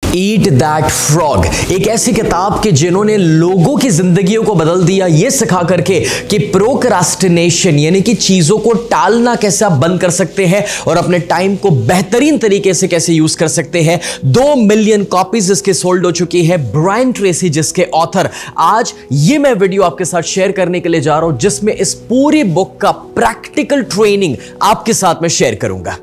Eat that frog, एक ऐसी किताब के जिन्होंने लोगों की जिंदगियों को बदल दिया, ये सिखा करके कि प्रोक्रास्टिनेशन यानी कि चीजों को टालना कैसे आप बंद कर सकते हैं और अपने टाइम को बेहतरीन तरीके से कैसे यूज कर सकते हैं। 2 मिलियन कॉपीज इसके सोल्ड हो चुकी है। ब्रायन ट्रेसी जिसके ऑथर, आज ये मैं वीडियो आपके साथ शेयर करने के लिए जा रहा हूं जिसमें इस पूरी बुक का प्रैक्टिकल ट्रेनिंग आपके साथ में शेयर करूंगा।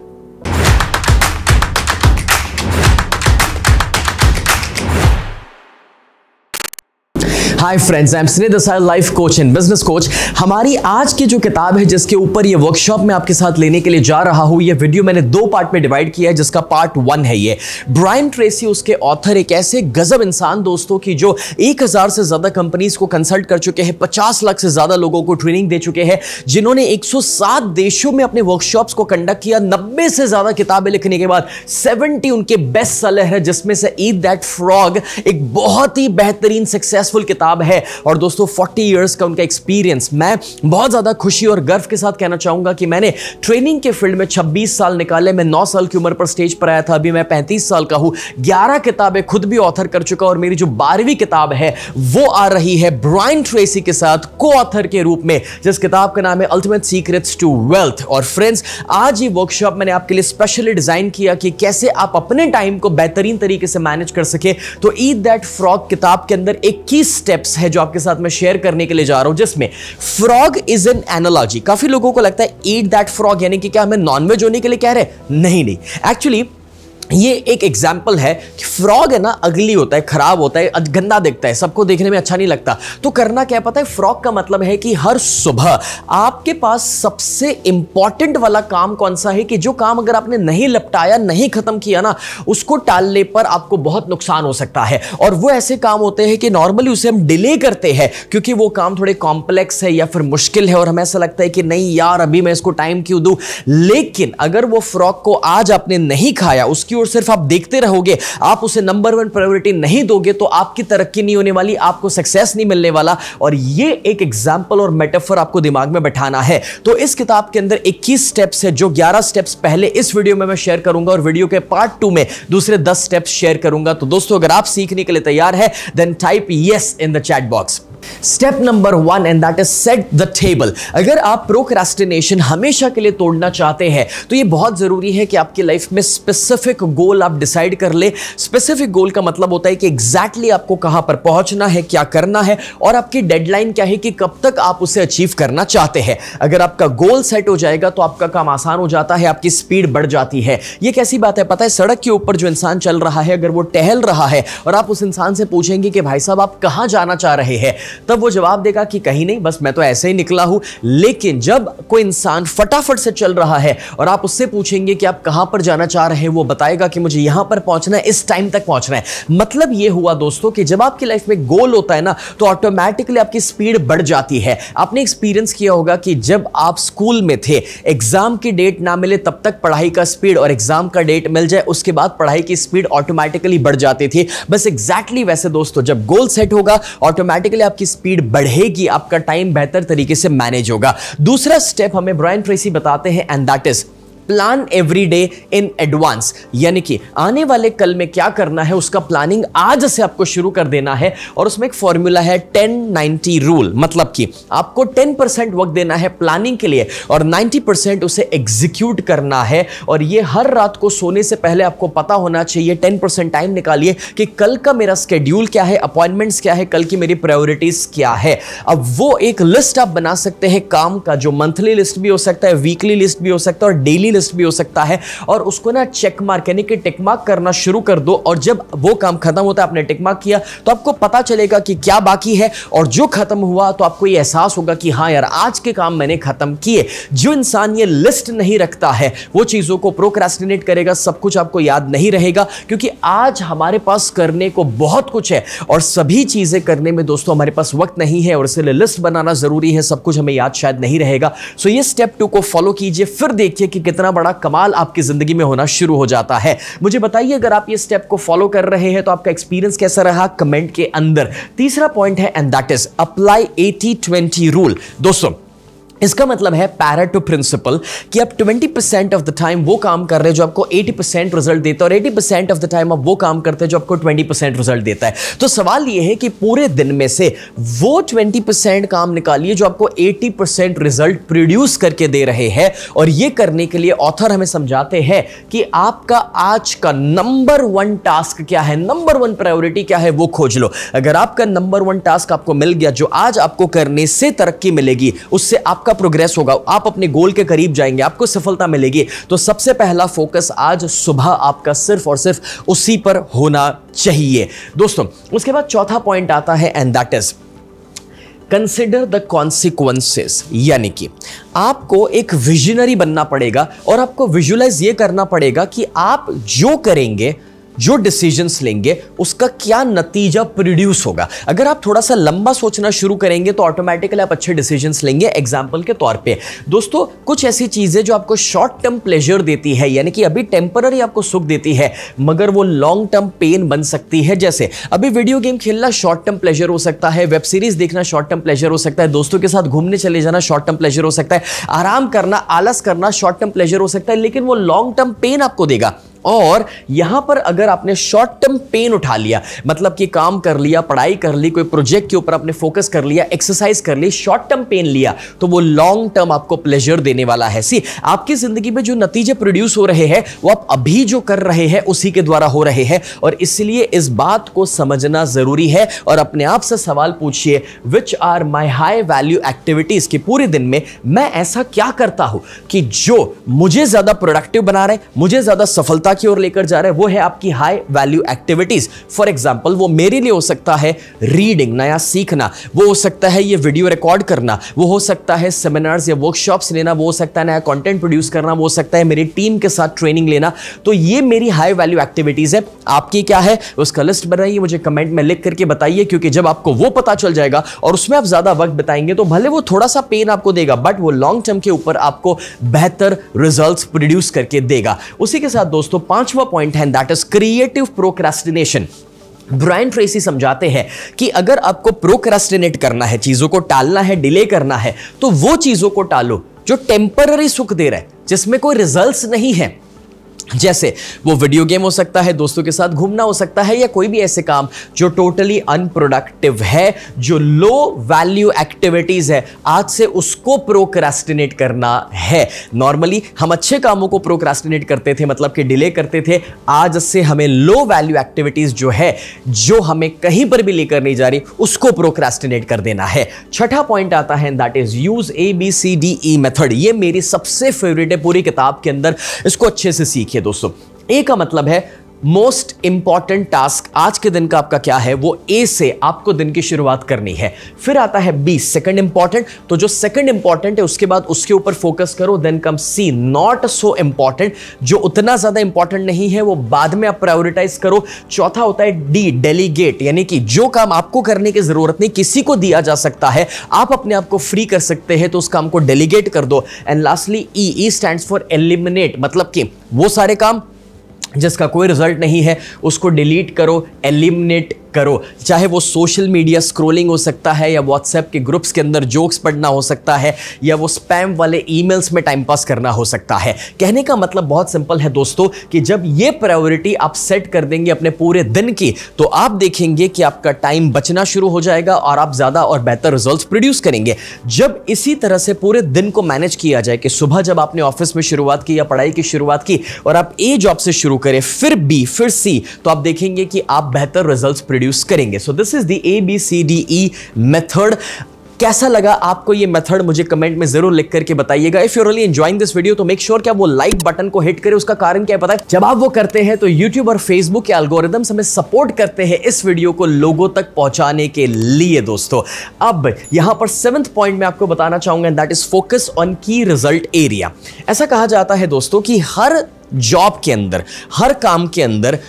हाय फ्रेंड्स, आई एम स्नेह Desai, life coach and business coach. हमारी आज की जो किताब है जिसके ऊपर ये वर्कशॉप में आपके साथ लेने के लिए जा रहा हूं, ये वीडियो मैंने 2 पार्ट में डिवाइड किया है जिसका पार्ट 1 है ये। ब्रायन ट्रेसी उसके ऑथर, एक ऐसे गजब इंसान दोस्तों की जो 1000 से ज्यादा कंपनीज को कंसल्ट कर चुके हैं, 50 लाख से ज्यादा लोगों को ट्रेनिंग दे चुके हैं, जिन्होंने 107 देशों में अपने वर्कशॉप्स को कंडक्ट किया, 90 से ज्यादा किताबें लिखने के बाद 70 उनके बेस्ट सेलर है, जिसमें से ईट दैट फ्रॉग एक बहुत ही बेहतरीन सक्सेसफुल किताब है। और दोस्तों 40 इयर्स का उनका एक्सपीरियंस, मैं बहुत ज्यादा खुशी और गर्व के साथ कहना चाहूंगा कि मैंने ट्रेनिंग के फील्ड में 26 साल निकाले। मैं 9 साल की उम्र पर स्टेज पर आया था, अभी मैं 35 साल का हूं। 11 किताबें खुद भी ऑथर कर चुका और मेरी जो 12वीं किताब है वो आ रही है ब्रायन ट्रेसी के साथ को ऑथर के रूप में, जिस किताब का नाम है अल्टीमेट सीक्रेट्स टू वेल्थ। और फ्रेंड्स, आज ये वर्कशॉप मैंने आपके लिए स्पेशली डिजाइन किया कि कैसे आप अपने टाइम को बेहतरीन तरीके से मैनेज कर सके। तो ईट दैट फ्रॉग किताब के अंदर 21 स्टेप्स है जो आपके साथ मैं शेयर करने के लिए जा रहा हूं, जिसमें फ्रॉग इज एन एनालॉजी। काफी लोगों को लगता है ईट दैट फ्रॉग यानी कि क्या हमें नॉनवेज होने के लिए कह रहे हैं? नहीं, एक्चुअली ये एक एग्जाम्पल है कि फ्रॉग है ना, अगली होता है, खराब होता है, गंदा दिखता है, सबको देखने में अच्छा नहीं लगता। तो करना क्या पता है? फ्रॉग का मतलब है कि हर सुबह आपके पास सबसे इंपॉर्टेंट वाला काम कौन सा है कि जो काम अगर आपने नहीं लपटाया, नहीं खत्म किया ना, उसको टालने पर आपको बहुत नुकसान हो सकता है। और वो ऐसे काम होते हैं कि नॉर्मली उसे हम डिले करते हैं क्योंकि वो काम थोड़े कॉम्प्लेक्स है या फिर मुश्किल है और हमें ऐसा लगता है कि नहीं यार, अभी मैं इसको टाइम क्यों दूं। लेकिन अगर वो फ्रॉग को आज आपने नहीं खाया, उसकी और सिर्फ आप देखते रहोगे, आप उसे नंबर 1 प्रायोरिटी नहीं दोगे, तो आपकी तरक्की नहीं होने वाली, आपको सक्सेस नहीं मिलने वाला। और ये एक एग्जांपल और मेटाफर आपको दिमाग में बैठाना है। तो इस किताब के अंदर 21 स्टेप्स है, जो 11 स्टेप्स पहले इस वीडियो में मैं शेयर करूंगा और वीडियो के पार्ट 2 में दूसरे 10 स्टेप्स शेयर करूंगा। तो दोस्तों, अगर आप सीखने के लिए तैयार है, then type yes in the chat box. Step number 1 and that is set the table. अगर आप प्रोक्रास्टिनेशन हमेशा के लिए तोड़ना चाहते हैं तो ये बहुत जरूरी है कि आपकी लाइफ में स्पेसिफिक गोल आप डिसाइड कर ले। स्पेसिफिक गोल का मतलब होता है कि एग्जैक्टली आपको कहां पर पहुंचना है, क्या करना है और आपकी डेडलाइन क्या है कि कब तक आप उसे अचीव करना चाहते हैं। अगर आपका गोल सेट हो जाएगा तो आपका काम आसान हो जाता है, आपकी स्पीड बढ़ जाती है। ये कैसी बात है पता है? सड़क के ऊपर जो इंसान चल रहा है, अगर वो टहल रहा है और आप उस इंसान से पूछेंगे कि भाई साहब आप कहां जाना चाह रहे हैं, तब वो जवाब देगा कि कहीं नहीं, बस मैं तो ऐसे ही निकला हूं। लेकिन जब कोई इंसान फटाफट से चल रहा है और आप उससे पूछेंगे कि आप कहां पर जाना चाह रहे हैं, वो बताएगा कि मुझे यहां पर पहुंचना है, इस टाइम तक पहुंचना है। मतलब ये हुआ दोस्तों कि जब आपकी लाइफ में गोल होता है ना, तो ऑटोमेटिकली आपकी स्पीड बढ़ जाती है। आपने एक्सपीरियंस किया होगा कि जब आप स्कूल में थे, एग्जाम की डेट ना मिले तब तक पढ़ाई का स्पीड, और एग्जाम का डेट मिल जाए उसके बाद पढ़ाई की स्पीड ऑटोमेटिकली बढ़ जाती थी। बस एग्जैक्टली वैसे दोस्तों, जब गोल सेट होगा ऑटोमेटिकली आपकी स्पीड बढ़ेगी, आपका टाइम बेहतर तरीके से मैनेज होगा। दूसरा स्टेप हमें ब्रायन ट्रेसी बताते हैं and that is plan every day in advance. यानी कि आने वाले कल में क्या करना है उसका प्लानिंग आज से आपको शुरू कर देना है। और उसमें एक फॉर्मूला है 10-90 रूल, मतलब कि आपको 10% वक्त देना है प्लानिंग के लिए और 90% उसे एग्जीक्यूट करना है। और ये हर रात को सोने से पहले आपको पता होना चाहिए। 10% टाइम निकालिए कि कल का मेरा स्केड्यूल क्या है, अपॉइंटमेंट्स क्या है, कल की मेरी प्रायोरिटीज क्या है। अब वो एक लिस्ट आप बना सकते हैं काम का, जो मंथली लिस्ट भी हो सकता है, वीकली लिस्ट भी हो सकता है और डेली लिस्ट भी हो सकता है। और उसको ना चेक मार्क यानी कि टिक मार्क करना शुरू कर दो। और जब वो काम खत्म होता है, आपने टिक मार्क किया, तो आपको पता चलेगा कि क्या बाकी है। और जो खत्म हुआ तो आपको ये एहसास होगा कि हाँ यार, आज के काम मैंने खत्म किए। जो इंसान ये लिस्ट नहीं रखता है वो चीजों को प्रोक्रास्टिनेट करेगा, सब कुछ आपको याद नहीं रहेगा। क्योंकि आज हमारे पास करने को बहुत कुछ है और सभी चीजें करने में दोस्तों हमारे पास वक्त नहीं है, और इसलिए लिस्ट बनाना जरूरी है। सब कुछ हमें याद शायद नहीं रहेगा। सो ये स्टेप 2 को फॉलो कीजिए, फिर देखिए कि कितना बड़ा कमाल आपकी जिंदगी में होना शुरू हो जाता है। मुझे बताइए अगर आप ये स्टेप को फॉलो कर रहे हैं तो आपका एक्सपीरियंस कैसा रहा कमेंट के अंदर। तीसरा पॉइंट है and that is apply 80-20 rule. दोस्तों इसका मतलब है पैरेटो प्रिंसिपल कि आप 20% ऑफ द टाइम वो काम कर रहे हैं जो आपको 80% रिजल्ट देता है और 80% ऑफ द टाइम आप वो काम करते हैं जो आपको 20% रिजल्ट देता है। तो सवाल ये है कि पूरे दिन में से वो 20% काम निकालिए जो आपको 80% रिजल्ट प्रोड्यूस करके दे रहे हैं। और ये करने के लिए ऑथर हमें समझाते हैं कि आपका आज का नंबर 1 टास्क क्या है, नंबर 1 प्रायोरिटी क्या है, वो खोज लो। अगर आपका नंबर 1 टास्क आपको मिल गया, जो आज आपको करने से तरक्की मिलेगी, उससे आपका प्रोग्रेस होगा, आप अपने गोल के करीब जाएंगे, आपको सफलता मिलेगी, तो सबसे पहला फोकस आज सुबह आपका सिर्फ और सिर्फ उसी पर होना चाहिए दोस्तों। उसके बाद चौथा पॉइंट आता है and that is consider the consequences, यानी कि आपको एक विजनरी बनना पड़ेगा और आपको विजुअलाइज ये करना पड़ेगा कि आप जो करेंगे, जो डिसीजंस लेंगे, उसका क्या नतीजा प्रोड्यूस होगा। अगर आप थोड़ा सा लंबा सोचना शुरू करेंगे तो ऑटोमेटिकली आप अच्छे डिसीजंस लेंगे। एग्जांपल के तौर पे दोस्तों, कुछ ऐसी चीजें जो आपको शॉर्ट टर्म प्लेजर देती है, यानी कि अभी टेम्पररी आपको सुख देती है, मगर वो लॉन्ग टर्म पेन बन सकती है। जैसे अभी वीडियो गेम खेलना शॉर्ट टर्म प्लेजर हो सकता है, वेब सीरीज देखना शॉर्ट टर्म प्लेजर हो सकता है, दोस्तों के साथ घूमने चले जाना शॉर्ट टर्म प्लेजर हो सकता है, आराम करना, आलस करना शॉर्ट टर्म प्लेजर हो सकता है, लेकिन वो लॉन्ग टर्म पेन आपको देगा। और यहां पर अगर आपने शॉर्ट टर्म पेन उठा लिया, मतलब कि काम कर लिया, पढ़ाई कर ली, कोई प्रोजेक्ट के ऊपर आपने फोकस कर लिया, एक्सरसाइज कर ली, शॉर्ट टर्म पेन लिया, तो वो लॉन्ग टर्म आपको प्लेजर देने वाला है। सी, आपकी जिंदगी में जो नतीजे प्रोड्यूस हो रहे हैं वो आप अभी जो कर रहे हैं उसी के द्वारा हो रहे हैं, और इसलिए इस बात को समझना जरूरी है। और अपने आप से सवाल पूछिए, which are my high value activities, कि पूरे दिन में मैं ऐसा क्या करता हूं कि जो मुझे ज्यादा प्रोडक्टिव बना रहे, मुझे ज्यादा सफलता की ओर लेकर जा रहे हैं। वो है आपकी high value activities. For example, वो मेरे लिए हो सकता है रीडिंग, नया सीखना, वो हो सकता है ये वीडियो रिकॉर्ड करना, वो हो सकता है सेमिनार्स या वर्कशॉप्स लेना, वो हो सकता है नया कंटेंट प्रोड्यूस करना, वो हो सकता है मेरी टीम के साथ ट्रेनिंग लेना। तो ये मेरी हाई वैल्यू एक्टिविटीज है। आपकी क्या है, उसका लिस्ट बनाइए, मुझे कमेंट में लिख करके बताइए, क्योंकि जब आपको वो पता चल जाएगा और उसमें आप ज्यादा वक्त बिताएंगे तो भले वो थोड़ा सा पेन आपको देगा, बट वो लॉन्ग टर्म के ऊपर आपको बेहतर रिजल्ट्स प्रोड्यूस करके देगा। उसी के साथ दोस्तों पांचवा पॉइंट है, that is creative procrastination. Brian Tracy समझाते हैं कि अगर आपको प्रोक्रेस्टिनेट करना है, चीजों को टालना है, डिले करना है, तो वो चीजों को टालो जो टेम्पररी सुख दे रहे हैं, जिसमें कोई रिजल्ट्स नहीं है। जैसे वो वीडियो गेम हो सकता है, दोस्तों के साथ घूमना हो सकता है, या कोई भी ऐसे काम जो टोटली अनप्रोडक्टिव है, जो लो वैल्यू एक्टिविटीज है, आज से उसको प्रोक्रेस्टिनेट करना है। नॉर्मली हम अच्छे कामों को प्रोक्रेस्टिनेट करते थे, मतलब कि डिले करते थे। आज से हमें लो वैल्यू एक्टिविटीज जो है, जो हमें कहीं पर भी लेकर नहीं जा रही, उसको प्रोक्रेस्टिनेट कर देना है। छठा पॉइंट आता है, that is use ABCDE method. ये मेरी सबसे फेवरेट है पूरी किताब के अंदर, इसको अच्छे से सीखिए दोस्तों। ए का मतलब है मोस्ट इंपॉर्टेंट टास्क आज के दिन का आपका क्या है, वो ए से आपको दिन की शुरुआत करनी है। फिर आता है बी, सेकंड इंपॉर्टेंट, तो जो सेकंड इंपॉर्टेंट है उसके बाद उसके ऊपर फोकस करो। Then come C, not so important, जो उतना ज्यादा इंपॉर्टेंट नहीं है वो बाद में आप प्रायोरिटाइज करो। चौथा होता है डी, डेलीगेट, यानी कि जो काम आपको करने की जरूरत नहीं, किसी को दिया जा सकता है, आप अपने आप को फ्री कर सकते हैं, तो उस काम को डेलीगेट कर दो। And lastly E stands for eliminate, मतलब कि वो सारे काम जिसका कोई रिजल्ट नहीं है उसको डिलीट करो, एलिमिनेट करो। चाहे वो सोशल मीडिया स्क्रॉलिंग हो सकता है, या व्हाट्सएप के ग्रुप्स के अंदर जोक्स पढ़ना हो सकता है, या वो स्पैम वाले ईमेल्स में टाइम पास करना हो सकता है। कहने का मतलब बहुत सिंपल है दोस्तों, कि जब ये प्रायोरिटी आप सेट कर देंगे अपने पूरे दिन की, तो आप देखेंगे कि आपका टाइम बचना शुरू हो जाएगा और आप ज्यादा और बेहतर रिजल्ट्स प्रोड्यूस करेंगे। जब इसी तरह से पूरे दिन को मैनेज किया जाए, कि सुबह जब आपने ऑफिस में शुरुआत की या पढ़ाई की शुरुआत की और आप ए जॉब से शुरू करें, फिर बी, फिर सी, तो आप देखेंगे कि आप बेहतर रिजल्ट्स प्रोड्यूस करेंगे। सो this is the ABCDE method. कैसा लगा आपको ये मेथड, मुझे कमेंट में जरूर लिख करके बताइएगा। If you really enjoying this video, तो मेक श्योर कि आप वो लाइक बटन को हिट करें। उसका कारण क्या है पता है, जब आप वो करते हैं तो YouTube और Facebook के एल्गोरिदम्स हमें सपोर्ट करते हैं इस वीडियो को लोगों तक पहुंचाने के लिए दोस्तों। अब यहां पर 7th पॉइंट मैं आपको बताना चाहूंगा, दैट इज फोकस ऑन की रिजल्ट एरिया। ऐसा कहा जाता है दोस्तों कि हर जॉब के अंदर, हर काम के अंदर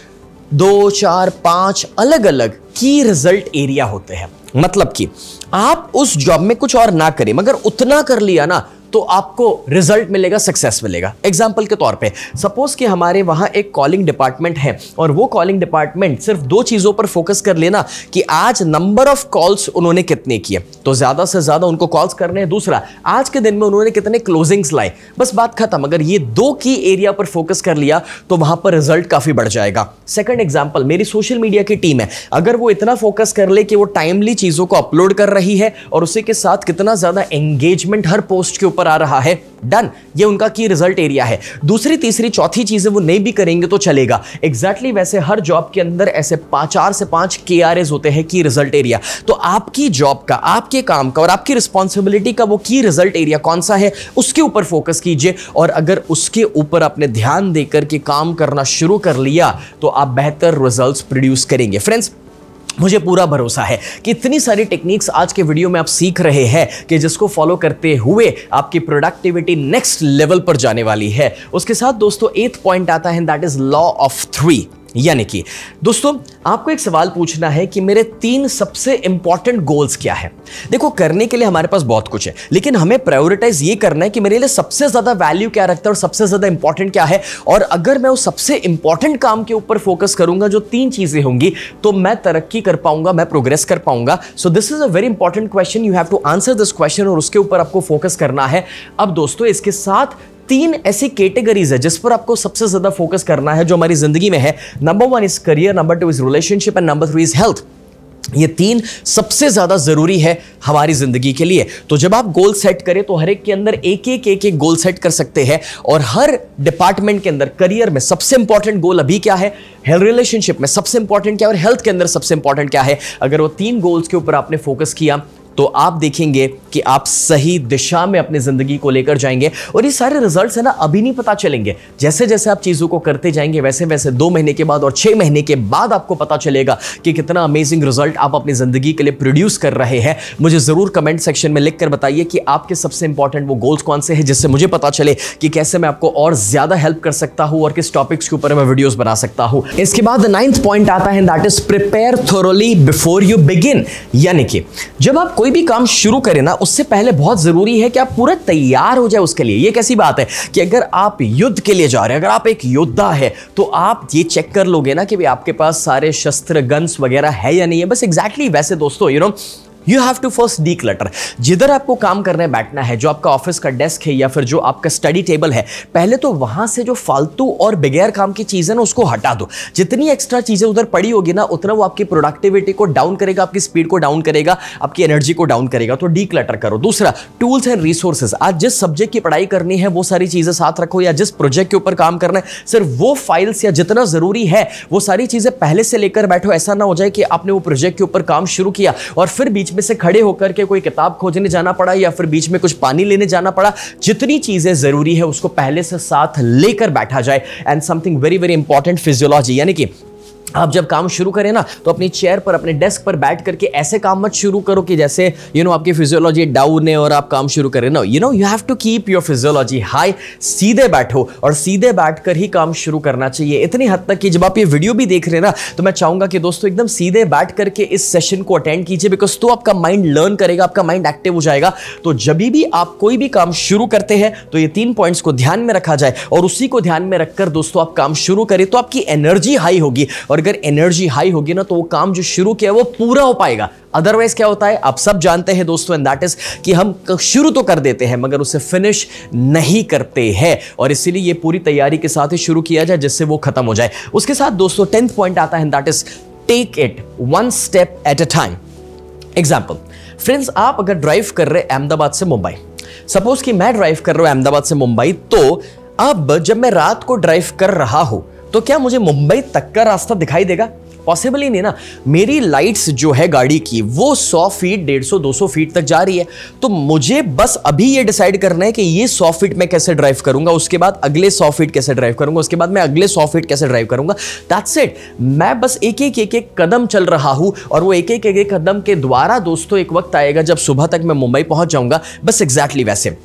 2, 4, 5 अलग अलग की रिजल्ट एरिया होते हैं। मतलब कि आप उस जॉब में कुछ और ना करें, मगर उतना कर लिया ना, तो आपको रिजल्ट मिलेगा, सक्सेस मिलेगा। एग्जाम्पल के तौर पे सपोज कि हमारे वहां एक कॉलिंग डिपार्टमेंट है और वो कॉलिंग डिपार्टमेंट सिर्फ 2 चीजों पर फोकस कर लेना कि आज नंबर ऑफ कॉल्स उन्होंने कितने किए, तो ज्यादा से ज्यादा उनको कॉल्स करने हैं। दूसरा, आज के दिन में उन्होंने कितने क्लोजिंग्स लाए, बस बात खत्म। अगर ये 2 की एरिया पर फोकस कर लिया तो वहां पर रिजल्ट काफी बढ़ जाएगा। सेकंड एग्जांपल, मेरी सोशल मीडिया की टीम है, अगर वो इतना फोकस कर ले कि वो टाइमली चीजों को अपलोड कर रही है और उसी के साथ कितना ज्यादा एंगेजमेंट हर पोस्ट के ऊपर आ रहा है, डन, ये उनका की रिजल्ट एरिया है। दूसरी, तीसरी, चौथी चीजें वो नहीं भी करेंगे तो चलेगा। एग्जैक्टली वैसे हर जॉब के अंदर ऐसे 4 से 5 KRAs होते हैं, की रिजल्ट एरिया। तो आपकी जॉब का, आपके काम का और आपकी रिस्पॉन्सिबिलिटी का वो की रिजल्ट एरिया कौन सा है, उसके ऊपर फोकस कीजिए। और अगर उसके ऊपर आपने ध्यान देकर के काम करना शुरू कर लिया तो आप बेहतर रिजल्ट्स प्रोड्यूस करेंगे। फ्रेंड्स, मुझे पूरा भरोसा है कि इतनी सारी टेक्निक्स आज के वीडियो में आप सीख रहे हैं कि जिसको फॉलो करते हुए आपकी प्रोडक्टिविटी नेक्स्ट लेवल पर जाने वाली है। उसके साथ दोस्तों 8th पॉइंट आता है, दैट इज लॉ ऑफ 3। यानी कि दोस्तों आपको एक सवाल पूछना है कि मेरे 3 सबसे इंपॉर्टेंट गोल्स क्या है। देखो, करने के लिए हमारे पास बहुत कुछ है, लेकिन हमें प्रायोरिटाइज ये करना है कि मेरे लिए सबसे ज्यादा वैल्यू क्या रखता है और सबसे ज्यादा इंपॉर्टेंट क्या है। और अगर मैं उस सबसे इंपॉर्टेंट काम के ऊपर फोकस करूंगा, जो 3 चीजें होंगी, तो मैं तरक्की कर पाऊंगा, मैं प्रोग्रेस कर पाऊंगा। So this is a very important question, you have to answer this question और उसके ऊपर आपको फोकस करना है। अब दोस्तों इसके साथ 3 ऐसी कैटेगरीज है जिस पर आपको सबसे ज्यादा फोकस करना है जो हमारी जिंदगी में है। Number 1 is career, number 2 is relationship and number 3 is health. ये 3 सबसे ज्यादा जरूरी है हमारी जिंदगी के लिए। तो जब आप गोल सेट करें तो हर एक के अंदर एक गोल सेट कर सकते हैं। और हर डिपार्टमेंट के अंदर करियर में सबसे इंपॉर्टेंट गोल अभी क्या है, हेल्थ, रिलेशनशिप में सबसे इंपॉर्टेंट क्या है और हेल्थ के अंदर सबसे इंपॉर्टेंट क्या है। अगर वो 3 गोल्स के ऊपर आपने फोकस किया तो आप देखेंगे कि आप सही दिशा में अपनी जिंदगी को लेकर जाएंगे। और ये सारे रिजल्ट्स है ना, अभी नहीं पता चलेंगे, जैसे जैसे आप चीजों को करते जाएंगे वैसे वैसे 2 महीने के बाद और 6 महीने के बाद आपको पता चलेगा कि कितना अमेजिंग रिजल्ट आप अपनी जिंदगी के लिए प्रोड्यूस कर रहे हैं। मुझे जरूर कमेंट सेक्शन में लिखकर बताइए कि आपके सबसे इंपॉर्टेंट वो गोल्स कौन से हैं, जिससे मुझे पता चले कि कैसे मैं आपको और ज्यादा हेल्प कर सकता हूं और किस टॉपिक्स के ऊपर मैं वीडियोस बना सकता हूं। इसके बाद 9th पॉइंट आता है, that is prepare thoroughly before you begin. यानी कि जब आप कोई भी काम शुरू करें ना, उससे पहले बहुत जरूरी है कि आप पूरा तैयार हो जाए उसके लिए। ये कैसी बात है कि अगर आप युद्ध के लिए जा रहे हैं, अगर आप एक योद्धा है, तो आप ये चेक कर लोगे ना कि भाई आपके पास सारे शस्त्र, गन्स वगैरह है या नहीं है। बस एग्जैक्टली वैसे दोस्तों, you have to first declutter. जिधर आपको काम करने बैठना है, जो आपका ऑफिस का डेस्क है या फिर जो आपका स्टडी टेबल है, पहले तो वहां से जो फालतू और बगैर काम की चीजें ना उसको हटा दो। जितनी एक्स्ट्रा चीजें उधर पड़ी होगी ना, उतना वो आपकी प्रोडक्टिविटी को डाउन करेगा, आपकी स्पीड को डाउन करेगा, आपकी एनर्जी को डाउन करेगा। तो डीक्लटर करो। दूसरा, टूल्स एंड रिसोर्सेज। आज जिस सब्जेक्ट की पढ़ाई करनी है वो सारी चीजें साथ रखो, या जिस प्रोजेक्ट के ऊपर काम करना है सिर्फ वो फाइल्स या जितना जरूरी है वो सारी चीजें पहले से लेकर बैठो। ऐसा ना हो जाए कि आपने वो प्रोजेक्ट के ऊपर काम शुरू किया और फिर बीच में से खड़े होकर के कोई किताब खोजने जाना पड़ा या फिर बीच में कुछ पानी लेने जाना पड़ा। जितनी चीजें जरूरी है उसको पहले से साथ लेकर बैठा जाए। And something very very important, physiology. यानी कि आप जब काम शुरू करें ना, तो अपनी चेयर पर, अपने डेस्क पर बैठ करके ऐसे काम मत शुरू करो कि जैसे आपकी फिजियोलॉजी डाउन है और आप काम शुरू करें ना। You have to keep your physiology high. सीधे बैठो और सीधे बैठकर ही काम शुरू करना चाहिए। इतनी हद तक कि जब आप ये वीडियो भी देख रहे हैं ना, तो मैं चाहूंगा कि दोस्तों एकदम सीधे बैठ करके इस सेशन को अटेंड कीजिए, बिकॉज तो आपका माइंड लर्न करेगा, आपका माइंड एक्टिव हो जाएगा। तो जब भी आप कोई भी काम शुरू करते हैं तो ये 3 पॉइंट्स को ध्यान में रखा जाए और उसी को ध्यान में रखकर दोस्तों आप काम शुरू करें, तो आपकी एनर्जी हाई होगी। और अगर एनर्जी हाई होगी ना, तो वो काम जो शुरू किया वो पूरा हो पाएगा। अदरवाइज क्या होता है, आप सब जानते हैं दोस्तों, एंड दैट इज कि हम शुरू तो कर देते हैं मगर उसे फिनिश नहीं करते हैं। और इसीलिए ये पूरी तैयारी के साथ ही शुरू किया जाए जिससे वो खत्म हो जाए। उसके साथ दोस्तों 10th पॉइंट आता है, that is take it 1 step at a time. Example, friends, आप अगर ड्राइव कर रहे अहमदाबाद से मुंबई, सपोज कि मैं ड्राइव कर रहा हूं अहमदाबाद से मुंबई, तो अब जब मैं रात को ड्राइव कर रहा हूं तो क्या मुझे मुंबई तक का रास्ता दिखाई देगा? पॉसिबल ही नहीं ना। मेरी लाइट्स जो है गाड़ी की वो 100 फीट, 150, 200 फीट तक जा रही है। तो मुझे बस अभी ये डिसाइड करना है कि ये 100 फीट मैं कैसे ड्राइव करूंगा, उसके बाद अगले 100 फीट कैसे ड्राइव करूंगा, उसके बाद मैं अगले 100 फीट कैसे ड्राइव करूंगा। That's it. मैं बस एक एक कदम चल रहा हूं और वो एक एक कदम के द्वारा दोस्तों एक वक्त आएगा जब सुबह तक मैं मुंबई पहुंच जाऊंगा। बस एग्जैक्टली वैसे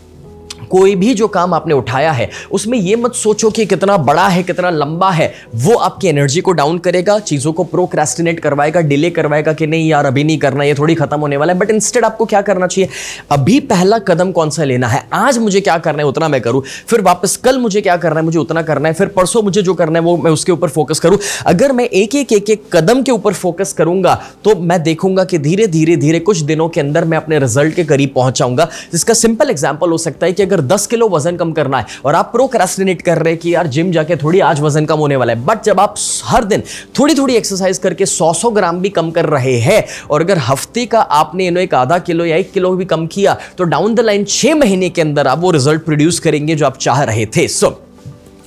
कोई भी जो काम आपने उठाया है उसमें ये मत सोचो कि कितना बड़ा है, कितना लंबा है। वो आपकी एनर्जी को डाउन करेगा, चीजों को प्रोक्रेस्टिनेट करवाएगा, डिले करवाएगा कि नहीं यार अभी नहीं करना, ये थोड़ी खत्म होने वाला है। बट इंस्टेड आपको क्या करना चाहिए, अभी पहला कदम कौन सा लेना है, आज मुझे क्या करना है उतना मैं करूं, फिर वापस कल मुझे क्या करना है मुझे उतना करना है, फिर परसों मुझे जो करना है वो मैं उसके ऊपर फोकस करूं। अगर मैं एक एक कदम के ऊपर फोकस करूंगा तो मैं देखूंगा कि धीरे धीरे धीरे कुछ दिनों के अंदर मैं अपने रिजल्ट के करीब पहुंचाऊंगा। इसका सिंपल एग्जांपल हो सकता है कि अगर 10 किलो वजन कम करना है और आप प्रोक्रेस्टिनेट कर रहे हैं कि यार जिम जाके थोड़ी आज वजन कम होने वाला है, बट जब आप हर दिन थोड़ी थोड़ी एक्सरसाइज करके 100 ग्राम भी कम कर रहे हैं और अगर हफ्ते का आपने एक आधा किलो या 1 किलो भी कम किया तो डाउन द लाइन 6 महीने के अंदर आप वो रिजल्ट प्रोड्यूस करेंगे जो आप चाह रहे थे। सो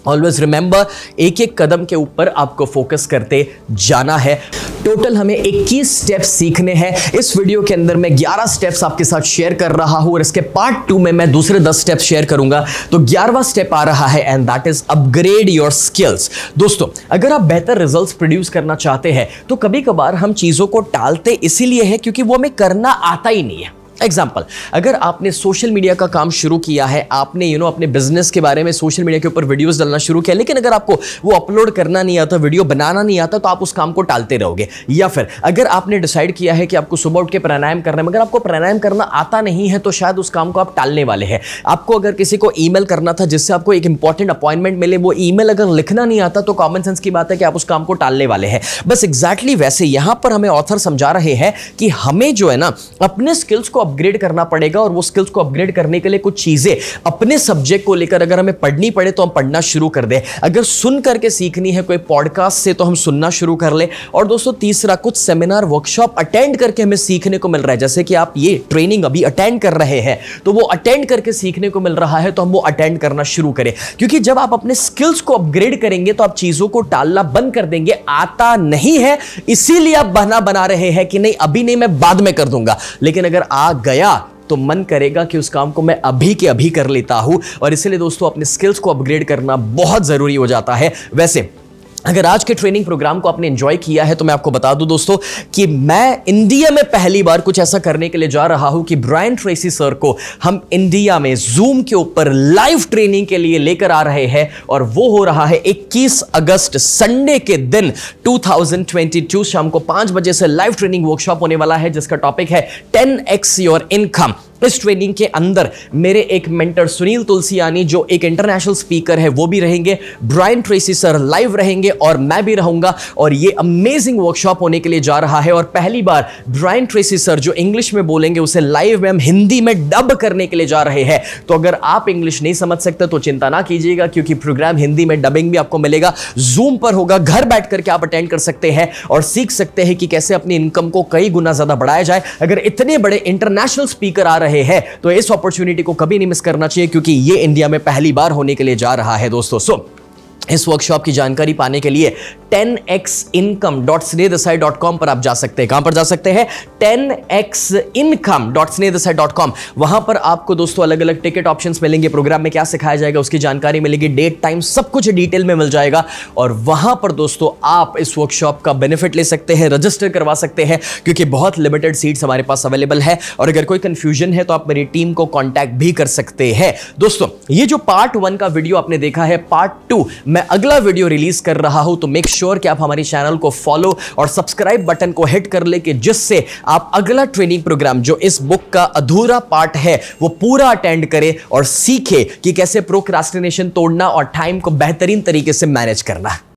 ऑलवेज रिमेंबर, एक एक कदम के ऊपर आपको फोकस करते जाना है। टोटल हमें 21 स्टेप्स सीखने हैं। इस वीडियो के अंदर मैं 11 स्टेप्स आपके साथ शेयर कर रहा हूं और इसके पार्ट 2 में मैं दूसरे 10 स्टेप्स शेयर करूंगा। तो 11वां स्टेप आ रहा है and that is upgrade your skills. दोस्तों, अगर आप बेहतर रिजल्ट्स प्रोड्यूस करना चाहते हैं तो कभी कभार हम चीजों को टालते इसीलिए है क्योंकि वो हमें करना आता ही नहीं है। एग्जाम्पल, अगर आपने सोशल मीडिया का काम शुरू किया है, आपने अपने बिजनेस के बारे में सोशल मीडिया के ऊपर वीडियोस डालना शुरू किया, लेकिन अगर आपको वो अपलोड करना नहीं आता, वीडियो बनाना नहीं आता, तो आप उस काम को टालते रहोगे। या फिर अगर आपने डिसाइड किया है कि आपको सुबह उठ के प्राणायाम करना है मगर आपको प्राणायाम करना आता नहीं है तो शायद उस काम को आप टालने वाले हैं। आपको अगर किसी को ईमेल करना था जिससे आपको एक इंपॉर्टेंट अपॉइंटमेंट मिले, वो ईमेल अगर लिखना नहीं आता तो कॉमन सेंस की बात है कि आप उस काम को टालने वाले हैं। बस एग्जैक्टली वैसे यहां पर हमें ऑथर समझा रहे हैं कि हमें जो है ना अपने स्किल्स को अपग्रेड करना पड़ेगा और वो स्किल्स को अपग्रेड करने के लिए कुछ चीजें अपने सब्जेक्ट को लेकर अगर हमें पढ़नी पड़े तो हम पढ़ना शुरू कर दें। अगर सुन करके सीखनी है कोई पॉडकास्ट से तो हम सुनना शुरू कर ले। और दोस्तों तीसरा, कुछ सेमिनार वर्कशॉप अटेंड करके हमें सीखने को मिल रहा है। जैसे कि आप ये ट्रेनिंग अभी अटेंड कर रहे हैं तो वो अटेंड करके सीखने को मिल रहा है तो हम वो अटेंड करना शुरू करें, क्योंकि जब आप अपने स्किल्स को अपग्रेड करेंगे तो आप चीजों को टालना बंद कर देंगे। आता नहीं है इसीलिए आप बहाना बना रहे हैं कि नहीं अभी नहीं, मैं बाद में कर दूंगा। लेकिन अगर आ गया तो मन करेगा कि उस काम को मैं अभी के अभी कर लेता हूं। और इसलिए दोस्तों अपने स्किल्स को अपग्रेड करना बहुत जरूरी हो जाता है। वैसे अगर आज के ट्रेनिंग प्रोग्राम को आपने एंजॉय किया है तो मैं आपको बता दूं दोस्तों कि मैं इंडिया में पहली बार कुछ ऐसा करने के लिए जा रहा हूं कि ब्रायन ट्रेसी सर को हम इंडिया में जूम के ऊपर लाइव ट्रेनिंग के लिए लेकर आ रहे हैं। और वो हो रहा है 21 अगस्त संडे के दिन 2022 शाम को 5 बजे से लाइव ट्रेनिंग वर्कशॉप होने वाला है जिसका टॉपिक है 10x योर इनकम। इस ट्रेनिंग के अंदर मेरे एक मेंटर सुनील तुलसियानी जो एक इंटरनेशनल स्पीकर है वो भी रहेंगे, ब्रायन ट्रेसी सर लाइव रहेंगे और मैं भी रहूंगा। और ये अमेजिंग वर्कशॉप होने के लिए जा रहा है। और पहली बार ब्रायन ट्रेसी सर जो इंग्लिश में बोलेंगे उसे लाइव में हम हिंदी में डब करने के लिए जा रहे हैं। तो अगर आप इंग्लिश नहीं समझ सकते तो चिंता ना कीजिएगा, क्योंकि प्रोग्राम हिंदी में डबिंग भी आपको मिलेगा, जूम पर होगा, घर बैठ करके आप अटेंड कर सकते हैं और सीख सकते हैं कि कैसे अपनी इनकम को कई गुना ज्यादा बढ़ाया जाए। अगर इतने बड़े इंटरनेशनल स्पीकर आ रहे हैं तो इस अपॉर्चुनिटी को कभी नहीं मिस करना चाहिए, क्योंकि ये इंडिया में पहली बार होने के लिए जा रहा है दोस्तों। सो इस वर्कशॉप की जानकारी पाने के लिए 10xincome.snehdesai.com पर आप जा सकते हैं। कहां पर जा सकते हैं? 10xincome.snehdesai.com। वहां पर आपको दोस्तों अलग अलग टिकट ऑप्शंस मिलेंगे, प्रोग्राम में क्या सिखाया जाएगा उसकी जानकारी मिलेगी, डेट टाइम सब कुछ डिटेल में मिल जाएगा। और वहां पर दोस्तों आप इस वर्कशॉप का बेनिफिट ले सकते हैं, रजिस्टर करवा सकते हैं, क्योंकि बहुत लिमिटेड सीट्स हमारे पास अवेलेबल है। और अगर कोई कंफ्यूजन है तो आप मेरी टीम को कॉन्टैक्ट भी कर सकते हैं। दोस्तों ये जो पार्ट 1 का वीडियो आपने देखा है, पार्ट 2 मैं अगला वीडियो रिलीज कर रहा हूं, तो मेक श्योर कि आप हमारी चैनल को फॉलो और सब्सक्राइब बटन को हिट कर ले, कि जिससे आप अगला ट्रेनिंग प्रोग्राम जो इस बुक का अधूरा पार्ट है वो पूरा अटेंड करें और सीखे कि कैसे प्रोक्रास्टिनेशन तोड़ना और टाइम को बेहतरीन तरीके से मैनेज करना।